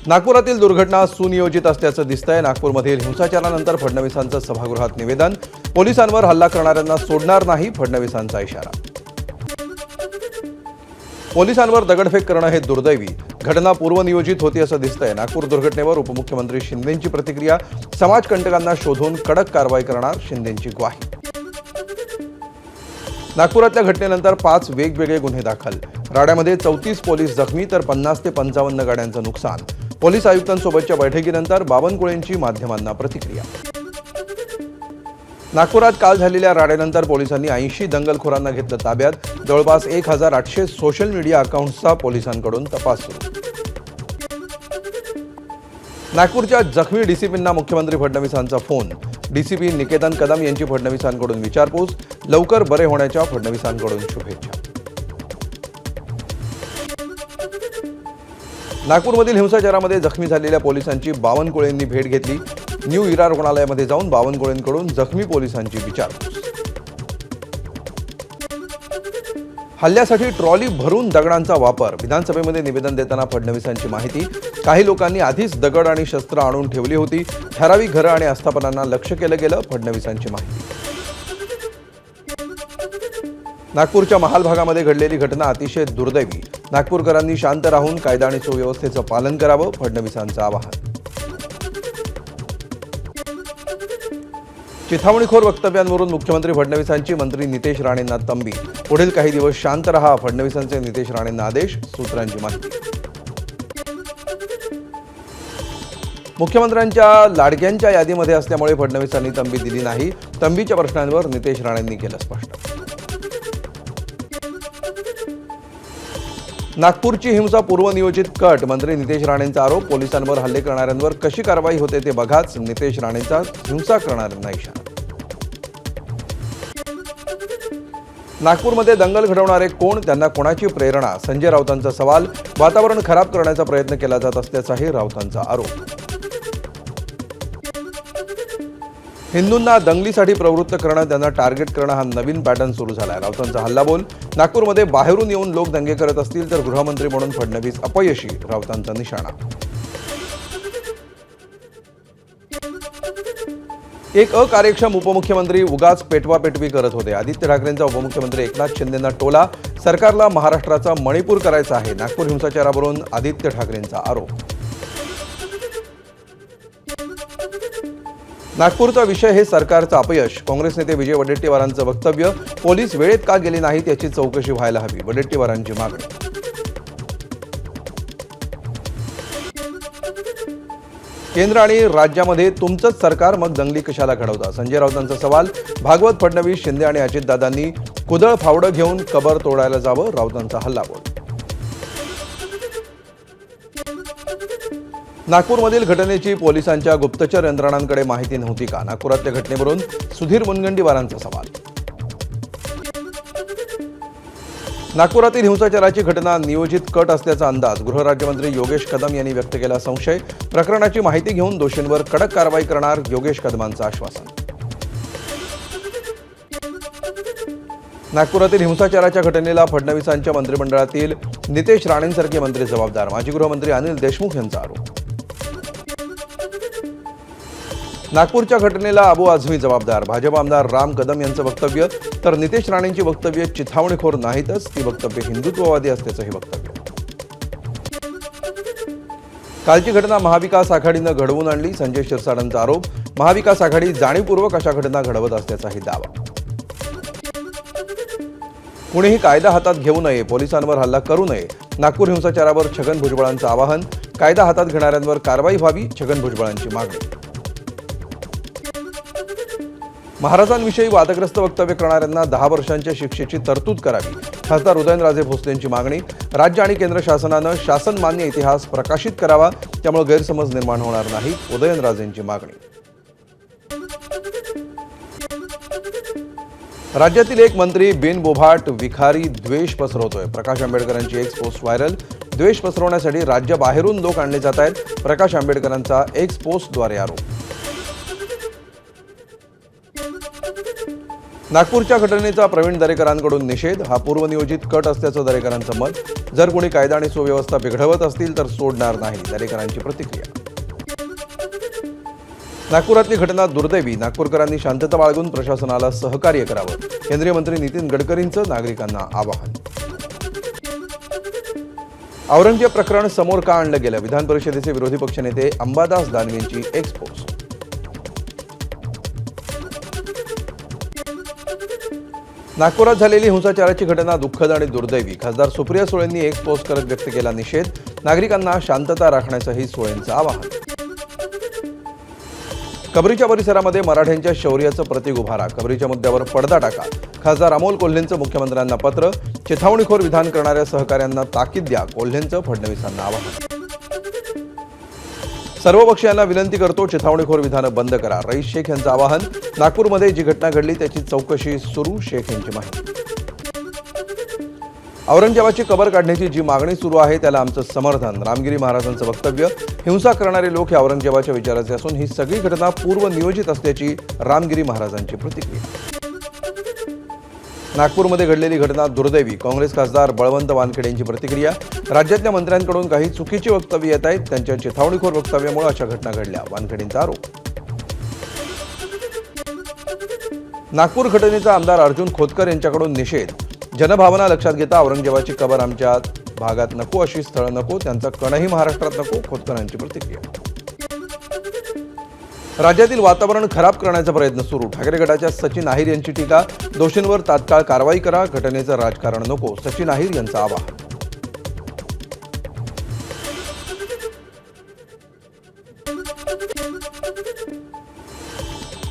नागपुरातील दुर्घटना सुनियोजित असल्याचं दिसतंय। नागपूरमधील हिंसाचारानंतर फडणवीसांचं सभागृहात निवेदन। पोलिसांवर हल्ला करणाऱ्यांना सोडणार नाही, फडणवीसांचा इशारा। पोलिसांवर दगडफेक करणं हे दुर्दैवी, घटना पूर्वनियोजित होती असं दिसतंय। नागपूर दुर्घटनेवर उपमुख्यमंत्री शिंदेंची प्रतिक्रिया। समाजकंटकांना शोधून कडक कारवाई करणार, शिंदेंची ग्वाही। नागपुरातल्या घटनेनंतर 5 वेगवेगळे गुन्हे दाखल। राड्यामध्ये 34 पोलीस जखमी तर 50 ते 55 गाड्यांचं नुकसान। पोलीस आयुक्तांसोबतच्या बैठकीनंतर बावनकुळेंची माध्यमांना प्रतिक्रिया। नागपुरात काल झालेल्या राड्यानंतर पोलिसांनी 80 दंगलखोरांना घेतलं ताब्यात। जवळपास 1800 सोशल मीडिया अकाउंट्सचा पोलिसांकडून तपास सुरू। नागपूरच्या जखमी डीसीपींना मुख्यमंत्री फडणवीसांचा फोन। डीसीपी निकेतन कदम यांची फडणवीसांकडून विचारपूस। लवकर बरे होण्याच्या फडणवीसांकडून शुभेच्छा। नागपूरमधील हिंसाचारामध्ये जखमी झालेल्या पोलिसांची बावनकुळेंनी भेट घेतली। न्यू इरा रुग्णालयामध्ये जाऊन बावनकुळेंकडून जखमी पोलिसांची विचारपूस। हल्ल्यासाठी ट्रॉली भरून दगडांचा वापर। विधानसभेमध्ये निवेदन देताना फडणवीसांची माहिती। काही लोकांनी आधीच दगड आणि शस्त्र आणून ठेवली होती। ठराविक घरं आणि आस्थापनांना लक्ष्य केलं गेलं, फडणवीसांची माहिती। नागपूरच्या महाल भागामध्ये घडलेली घटना अतिशय दुर्दैवी। नागपूरकरांनी शांत राहून कायदा आणि सुव्यवस्थेचं पालन करावं, फडणवीसांचं आवाहन। चिथावणीखोर वक्तव्यांवरून मुख्यमंत्री फडणवीसांची मंत्री नितेश राणेंना तंबी। पुढील काही दिवस शांत रहा, फडणवीसांचे नितेश राणेंना आदेश, सूत्रांची माहिती। मुख्यमंत्र्यांच्या लाडक्यांच्या यादीमध्ये असल्यामुळे फडणवीसांनी तंबी दिली नाही। तंबीच्या प्रश्नांवर नितेश राणेंनी केलं स्पष्ट। नागपूरची हिंसा पूर्वनियोजित कट। मंत्री नितेश राणेंचा आरोप। पोलिसांवर हल्ले करणाऱ्यांवर कशी कारवाई होते ते बघाच, नितेश राणेंचा हिंसा करणाऱ्यांना इशारा। नागपूरमध्ये दंगल घडवणारे कोण, त्यांना कोणाची प्रेरणा, संजय राऊतांचा सवाल। वातावरण खराब करण्याचा प्रयत्न केला जात असल्याचाही राऊतांचा आरोप। हिंदूंना दंगलीसाठी प्रवृत्त करणं, त्यांना टार्गेट करणं हा नवीन पॅटर्न सुरू झालाय, राऊतांचा हल्लाबोल। नागपूरमध्ये बाहेरून येऊन लोक दंगे करत असतील तर गृहमंत्री म्हणून फडणवीस अपयशी, राऊतांचा निशाणा। एक अकार्यक्षम उपमुख्यमंत्री उगाच पेटवापेटवी करत होते। आदित्य ठाकरेंचा उपमुख्यमंत्री एकनाथ शिंदेंना टोला। सरकारला महाराष्ट्राचा मणिपूर करायचा आहे, नागपूर हिंसाचारावरून आदित्य ठाकरेंचा आरोप। नागपूरचा विषय हे सरकारचं अपयश। काँग्रेस नेते विजय वडेट्टीवारांचं वक्तव्य। पोलीस वेळेत का गेले नाहीत याची चौकशी व्हायला हवी, वडेट्टीवारांची मागणी। केंद्र आणि राज्यामध्ये तुमचंच सरकार, मग दंगली कशाला घडवता, संजय राऊतांचा सवाल। भागवत, फडणवीस, शिंदे आणि अजितदादांनी कुदळ फावडं घेऊन कबर तोडायला जावं, राऊतांचा हल्लाबोल। नागपूरमधील घटनेची पोलिसांच्या गुप्तचर यंत्रणांकडे माहिती नव्हती का? नागपुरातल्या घटनेवरून सुधीर मुनगंटीवारांचा सवाल। नागपुरातील हिंसाचाराची घटना नियोजित कट असल्याचा अंदाज। गृहराज्यमंत्री योगेश कदम यांनी व्यक्त केला संशय। प्रकरणाची माहिती घेऊन दोषींवर कडक कारवाई करणार, योगेश कदमांचं आश्वासन। नागपुरातील हिंसाचाराच्या घटनेला फडणवीसांच्या मंत्रिमंडळातील नितेश राणेंसारखे मंत्री जबाबदार। माजी गृहमंत्री अनिल देशमुख यांचा आरोप। नागपूरच्या घटनेला अबू आझमी जबाबदार। भाजप आमदार राम कदम यांचं वक्तव्य, तर नितेश राणेंची वक्तव्य चिथावणीखोर नाहीतच, ती वक्तव्य हिंदुत्ववादी असल्याचंही वक्तव्य। कालची घटना महाविकास आघाडीनं घडवून आणली, संजय शिरसाटांचा आरोप। महाविकास आघाडी जाणीवपूर्वक अशा घटना घडवत असल्याचाही दावा। कुणीही कायदा हातात घेऊ नये, पोलिसांवर हल्ला करू नये, नागपूर हिंसाचारावर छगन भुजबळांचं आवाहन। कायदा हातात घेणाऱ्यांवर कारवाई व्हावी, छगन भुजबळांची मागणी। महाराजांविषयी वादग्रस्त वक्तव्य करणाऱ्यांना 10 वर्षांच्या शिक्षेची तरतूद करावी, खासदार उदयनराजे भोसलेंची मागणी। राज्य आणि केंद्र शासनानं शासनमान्य इतिहास प्रकाशित करावा, त्यामुळे गैरसमज निर्माण होणार नाही, उदयनराजेंची मागणी। राज्यातील एक मंत्री बिनबोभाट विखारी द्वेष पसरवतोय। प्रकाश आंबेडकरांची एक्स पोस्ट व्हायरल। द्वेष पसरवण्यासाठी राज्याबाहेरून लोक आणले जात आहेत, प्रकाश आंबेडकरांचा एक्स पोस्टद्वारे आरोप। नागपूरच्या घटनेचा प्रवीण दरेकरांकडून निषेध. हा पूर्वनियोजित कट असल्याचं दरेकरांचं मत. जर कोणी कायदा आणि सुव्यवस्था बिघडवत असतील तर सोडणार नाही, दरेकरांची प्रतिक्रिया. नागपुरातली घटना दुर्दैवी. नागपूरकरांनी शांतता बाळगून प्रशासनाला सहकार्य करावं. केंद्रीय मंत्री नितीन गडकरींचं नागरिकांना आवाहन. औरंगजेब प्रकरण समोर का आणलं गेलं? विधान परिषदेचे विरोधी पक्षनेते अंबादास दानवेंची एक्स पोस्ट. नागपुरात झालेली हिंसाचाराची घटना दुःखद आणि दुर्दैवी. खासदार सुप्रिया सुळेंनी एक्स पोस्ट करत व्यक्त केला निषेध. नागरिकांना शांतता राखण्याचंही सुळेंचं आवाहन. कबरीच्या परिसरामध्ये मराठ्यांच्या शौर्याचं प्रतीक उभारा. कबरीच्या मुद्द्यावर पडदा टाका. खासदार अमोल कोल्हेंचं मुख्यमंत्र्यांना पत्र. चिथावणीखोर विधान करणाऱ्या सहकाऱ्यांना ताकीद द्या, कोल्हेंचं फडणवीसांना आवाहन. सर्व पक्षीयांना विनंती करतो, चिथावणीखोर विधानं बंद करा, रईस शेख यांचं आवाहन. नागपूरमध्ये जी घटना घडली त्याची चौकशी सुरू, शेख यांची माहिती. औरंगजेबाची कबर काढण्याची जी मागणी सुरू आहे त्याला आमचं समर्थन. रामगिरी महाराजांचं वक्तव्य. हिंसा करणारे लोक हे औरंगजेबाच्या विचाराचे असून ही सगळी घटना पूर्वनियोजित असल्याची रामगिरी महाराजांची प्रतिक्रिया. नागपूरमध्ये घडलेली घटना दुर्दैवी. काँग्रेस खासदार बळवंत वानखेडे यांची प्रतिक्रिया. राज्यातल्या मंत्र्यांकडून काही चुकीची वक्तव्य येत आहेत. त्यांच्या चिथावणीखोर वक्तव्यामुळे अशा घटना घडल्या, वानखेडेंचा आरोप. नागपूर घटनेचा आमदार अर्जुन खोतकर यांच्याकडून निषेध. जनभावना लक्षात घेता औरंगजेबाची कबर आमच्या भागात नको, अशी स्थळं नको, त्यांचा कणही महाराष्ट्रात नको, खोतकरांची प्रतिक्रिया. राज्यातील वातावरण खराब करण्याचा प्रयत्न सुरू. ठाकरे गटाच्या सचिन अहिर यांची टीका. दोषींवर तात्काळ कारवाई करा, घटनेचं राजकारण नको, सचिन अहिर यांचं आवाहन.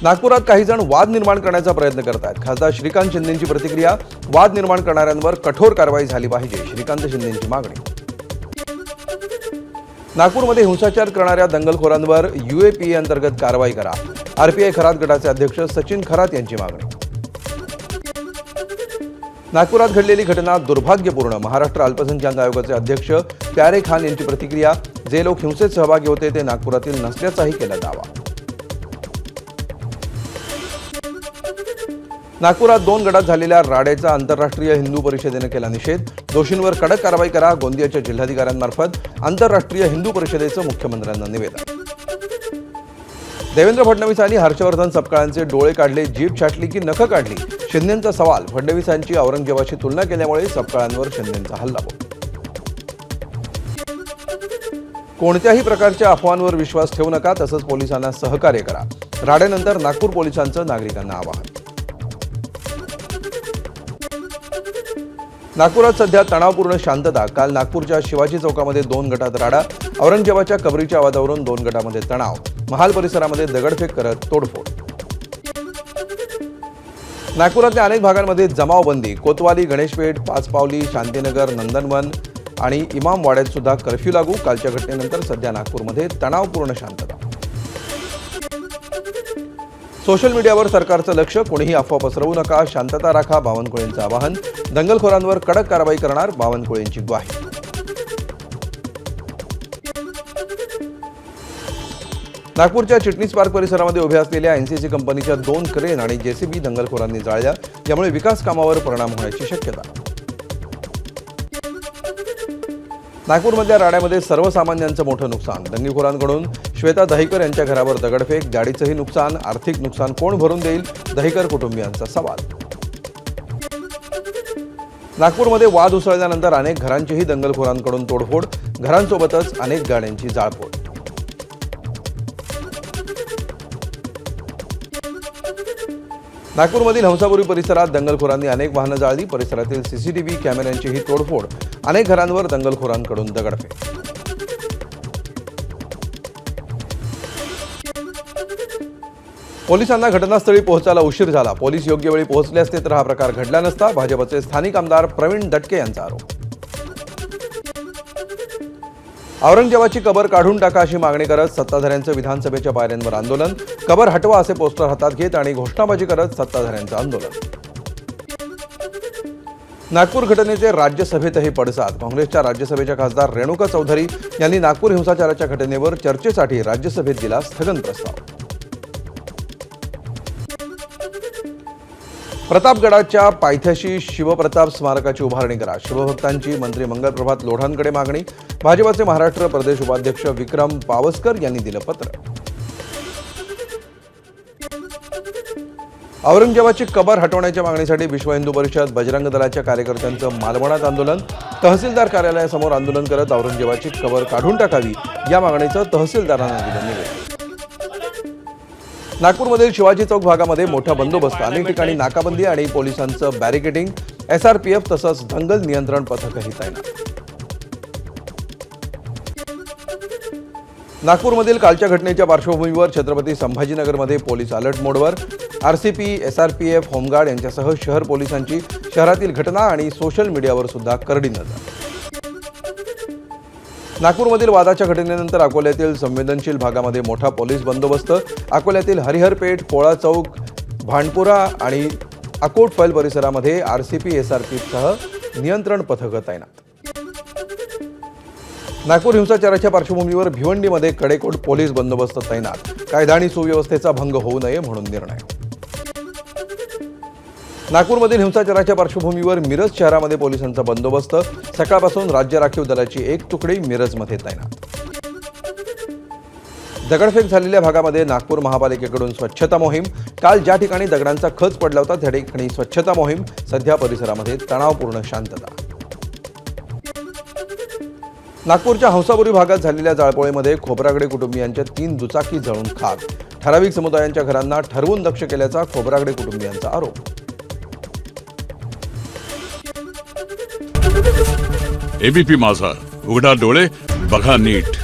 नागपुरात काही जण वाद निर्माण करण्याचा प्रयत्न करत आहेत. खासदार श्रीकांत शिंदेंची प्रतिक्रिया. वाद निर्माण करणाऱ्यांवर कठोर कारवाई झाली पाहिजे, श्रीकांत शिंदेंची मागणी. नागपूरमध्ये हिंसाचार करणाऱ्या दंगलखोरांवर UAPA अंतर्गत कारवाई करा, RPI खरात गटाचे अध्यक्ष सचिन खरात यांची मागणी. नागपुरात घडलेली घटना दुर्भाग्यपूर्ण. महाराष्ट्र अल्पसंख्याक आयोगाचे अध्यक्ष प्यारे खान यांची प्रतिक्रिया. जे लोक हिंसेत सहभागी होते ते नागपुरातील नसल्याचाही केला दावा. नागपुरात 2 गटात झालेल्या राड्याचा आंतरराष्ट्रीय हिंदू परिषदेने केला निषेध. दोषींवर कडक कारवाई करा, गोंदियाच्या जिल्हाधिकाऱ्यांमार्फत आंतरराष्ट्रीय हिंदू परिषदेचं मुख्यमंत्र्यांना निवेदन. देवेंद्र फडणवीसांनी हर्षवर्धन सपकाळांचे डोळे काढले, जीभ छाटली की नखं काढली, शिंदेंचा सवाल. फडणवीसांची औरंगजेबाशी तुलना केल्यामुळे सपकाळांवर शिंदेंचा हल्लाबोल. कोणत्याही प्रकारच्या अफवांवर विश्वास ठेवू नका, तसंच पोलिसांना सहकार्य करा. राड्यानंतर नागपूर पोलिसांचं नागरिकांना आवाहन. नागपुरात सध्या तणावपूर्ण शांतता. काल नागपूरच्या शिवाजी चौकामध्ये 2 गटात राडा. औरंगजेबाच्या कबरीच्या आवाजावरून 2 गटामध्ये तणाव. महाल परिसरामध्ये दगडफेक करत तोडफोड. नागपुरातल्या अनेक भागांमध्ये जमावबंदी. कोतवाली, गणेशपेठ, पाचपावली, शांतीनगर, नंदनवन आणि इमामवाड्यात सुद्धा कर्फ्यू लागू. कालच्या घटनेनंतर सध्या नागपूरमध्ये तणावपूर्ण शांतता. सोशल मीडियावर सरकारचं लक्ष. कोणीही अफवा पसरवू नका, शांतता राखा, बावनकुळेंचं आवाहन. दंगलखोरांवर कडक कारवाई करणार, बावनकुळेंची ग्वाही. नागपूरच्या चिटणीस पार्क परिसरामध्ये उभ्या असलेल्या NCC कंपनीच्या 2 क्रेन आणि JCB दंगलखोरांनी जाळल्या. यामुळे विकास कामावर परिणाम होण्याची शक्यता. नागपूरमधल्या राड्यामध्ये सर्वसामान्यांचं मोठं नुकसान. दंगेखोरांकडून श्वेता दहिकर यांच्या घरावर दगडफेक. गाडीचंही नुकसान. आर्थिक नुकसान कोण भरून देईल, दहिकर कुटुंबियांचा सवाल. नागपूरमध्ये वाद उसळल्यानंतर अनेक घरांचीही दंगलखोरांकडून तोडफोड. घरांसोबतच अनेक गाड्यांची जाळपोळ. नागपूरमधील हंसापुरी परिसरात दंगलखोरांनी अनेक वाहनं जाळली. परिसरातील CCTV कॅमेऱ्यांचीही तोडफोड. अनेक घरांवर दंगलखोरांकडून दगडफेक. पोलिसांना घटनास्थळी पोहोचायला उशीर झाला. पोलीस योग्य वेळी पोहोचले असते तर हा प्रकार घडला नसता. भाजपचे स्थानिक आमदार प्रवीण दटके यांचा आरोप. औरंगजेबाची कबर काढून टाका अशी मागणी करत सत्ताधाऱ्यांचं विधानसभेच्या पायऱ्यांवर आंदोलन. कबर हटवा असे पोस्टर हातात घेत आणि घोषणाबाजी करत सत्ताधाऱ्यांचं आंदोलन. नागपूर घटनेचे राज्यसभेतही पडसाद. काँग्रेसच्या राज्यसभेच्या खासदार रेणुका चौधरी यांनी नागपूर हिंसाचाराच्या घटनेवर चर्चेसाठी राज्यसभेत दिला स्थगन प्रस्ताव. प्रतापगडाच्या पायथ्याशी शिवप्रताप स्मारकाची उभारणी करा. शिवभक्तांची मंत्री मंगलप्रभात लोढांकडे मागणी. भाजपचे महाराष्ट्र प्रदेश उपाध्यक्ष विक्रम पावसकर यांनी दिलं पत्र. औरंगजेबाची कबर हटवण्याच्या मागणीसाठी विश्व हिंदू परिषद बजरंग दलाच्या कार्यकर्त्यांचं मालवणात आंदोलन. तहसीलदार कार्यालयासमोर आंदोलन करत औरंगजेबाची कबर काढून टाकावी या मागणीचं तहसीलदारांना दिलं निवेदन. नागपूरमधील शिवाजी चौक भागामध्ये मोठा बंदोबस्त. अनेक ठिकाणी नाकाबंदी आणि पोलिसांचं बॅरिकेडिंग. SRPF तसंच दंगल नियंत्रण पथकही तैनात. नागपूरमधील कालच्या घटनेच्या पार्श्वभूमीवर छत्रपती संभाजीनगरमध्ये पोलीस अलर्ट मोडवर. RCP, SRPF, होमगार्ड यांच्यासह शहर पोलिसांची शहरातील घटना आणि सोशल मीडियावर सुद्धा करडी नजर. नागपूरमधील वादाच्या घटनेनंतर अकोल्यातील संवेदनशील भागामध्ये मोठा पोलीस बंदोबस्त. अकोल्यातील हरिहरपेठ, पोळा चौक, भांडपुरा आणि अकोट फैल परिसरामध्ये RCP, SRPF नियंत्रण पथकं तैनात. नागपूर हिंसाचाराच्या पार्श्वभूमीवर भिवंडीमध्ये कडेकोट पोलीस बंदोबस्त तैनात. कायदा आणि सुव्यवस्थेचा भंग होऊ नये म्हणून निर्णय. नागपूरमधील हिंसाचाराच्या पार्श्वभूमीवर मिरज शहरामध्ये पोलिसांचा बंदोबस्त. सकाळपासून राज्य राखीव दलाची एक तुकडी मिरजमध्ये तैनात. दगडफेक झालेल्या भागामध्ये नागपूर महापालिकेकडून स्वच्छता मोहीम. काल ज्या ठिकाणी दगडांचा खच पडला होता त्या ठिकाणी स्वच्छता मोहीम. सध्या परिसरामध्ये तणावपूर्ण शांतता. नागपूरच्या हंसापुरी भागात झालेल्या जाळपोळीमध्ये खोब्रागडे कुटुंबियांच्या 3 दुचाकी जळून खाक. ठराविक समुदायांच्या घरांना ठरवून लक्ष केल्याचा खोब्रागडे कुटुंबियांचा आरोप. ABP माझा, उघडा डोळे बघा नीट.